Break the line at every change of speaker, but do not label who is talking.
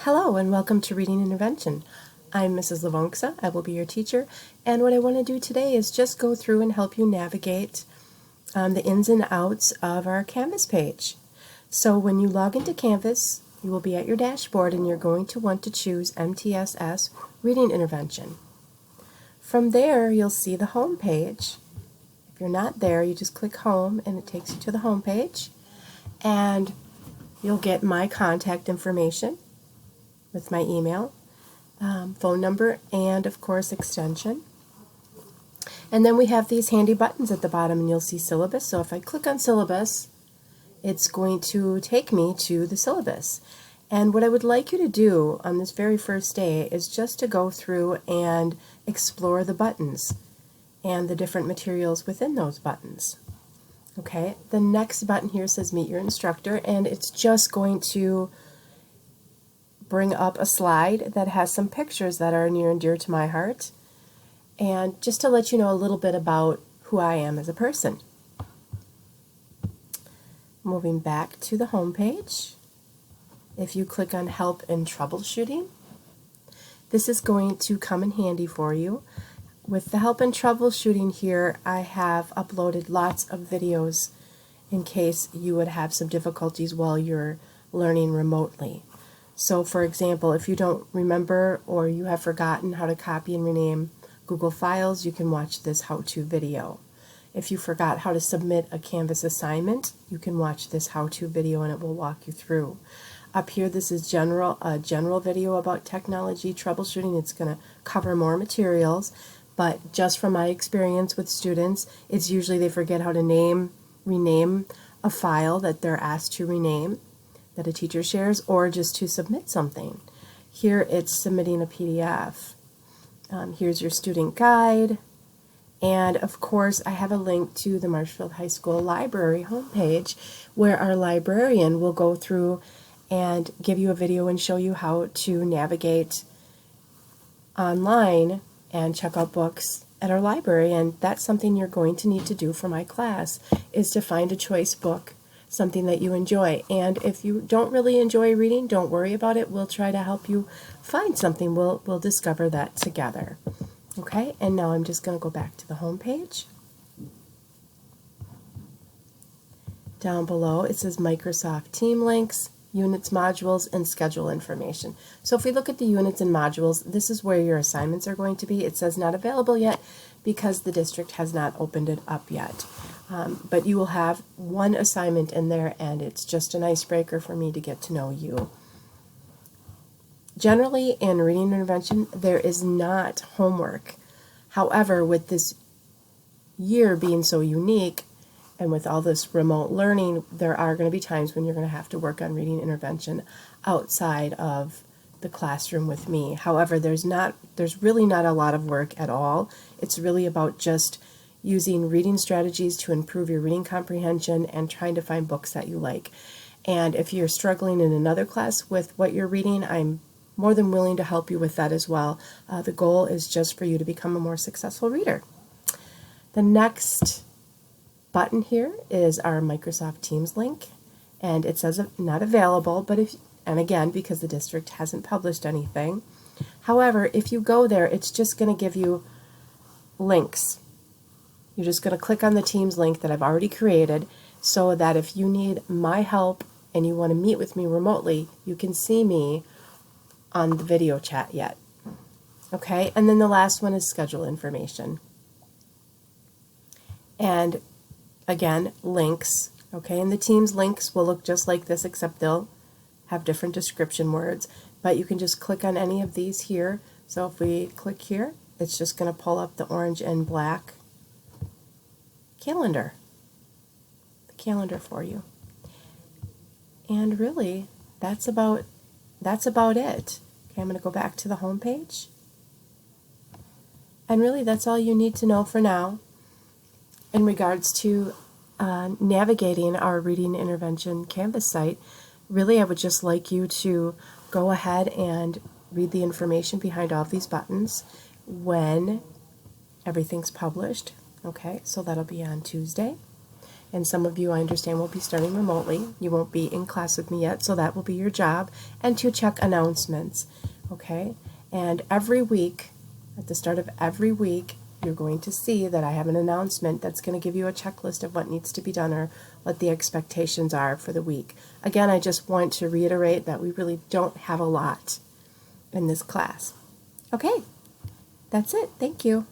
Hello and welcome to Reading Intervention. I'm Mrs. Lavonksa. I will be your teacher, and what I want to do today is just go through and help you navigate the ins and outs of our Canvas page. So when you log into Canvas, you will be at your dashboard and you're going to want to choose MTSS Reading Intervention. From there, you'll see the home page. If you're not there, you just click Home and it takes you to the home page, and you'll get my contact information with my email, phone number, and of course extension. And then we have these handy buttons at the bottom, and you'll see syllabus. So if I click on syllabus, it's going to take me to the syllabus. And what I would like you to do on this very first day is just to go through and explore the buttons and the different materials within those buttons. Okay, the next button here says Meet Your Instructor, and it's just going to bring up a slide that has some pictures that are near and dear to my heart, and just to let you know a little bit about who I am as a person. Moving back to the home page, if you click on Help and Troubleshooting, this is going to come in handy for you. With the Help and Troubleshooting here, I have uploaded lots of videos in case you would have some difficulties while you're learning remotely. So for example, if you don't remember or you have forgotten how to copy and rename Google Files, you can watch this how-to video. If you forgot how to submit a Canvas assignment, you can watch this how-to video and it will walk you through. Up here, this is a general video about technology troubleshooting. It's going to cover more materials, but just from my experience with students, it's usually they forget how to rename a file that they're asked to rename, that a teacher shares, or just to submit something. Here it's submitting a PDF. Here's your student guide, and of course I have a link to the Marshfield High School Library homepage where our librarian will go through and give you a video and show you how to navigate online and check out books at our library. And that's something you're going to need to do for my class, is to find a choice book, something that you enjoy. And if you don't really enjoy reading, don't worry about it. We'll try to help you find something. We'll discover that together. Okay, and now I'm just going to go back to the home page. Down below it says Microsoft Team links, units, modules, and schedule information. So if we look at the units and modules, this is where your assignments are going to be. It says not available yet because the district has not opened it up yet. But you will have one assignment in there, and it's just an icebreaker for me to get to know you. Generally, in reading intervention, there is not homework. However, with this year being so unique, and with all this remote learning, there are going to be times when you're going to have to work on reading intervention outside of the classroom with me. However, there's really not a lot of work at all. It's really about just using reading strategies to improve your reading comprehension and trying to find books that you like. And if you're struggling in another class with what you're reading, I'm more than willing to help you with that as well. The goal is just for you to become a more successful reader. The next button here is our Microsoft Teams link, and it says not available, but and again, because the district hasn't published anything. However, if you go there, it's just going to give you links. You're just going to click on the Teams link that I've already created, so that if you need my help and you want to meet with me remotely, you can see me on the video chat yet. Okay, and then the last one is schedule information. And again, links. Okay, and the Teams links will look just like this, except they'll have different description words. But you can just click on any of these here. So if we click here, it's just going to pull up the orange and black calendar. The calendar for you. And really, that's about it. Okay, I'm going to go back to the home page. And really, that's all you need to know for now in regards to navigating our reading intervention Canvas site. Really, I would just like you to go ahead and read the information behind all of these buttons when everything's published. Okay, so that'll be on Tuesday. And some of you, I understand, will be starting remotely. You won't be in class with me yet, so that will be your job. And to check announcements, okay? And every week, at the start of every week, you're going to see that I have an announcement that's going to give you a checklist of what needs to be done or what the expectations are for the week. Again, I just want to reiterate that we really don't have a lot in this class. Okay, that's it. Thank you.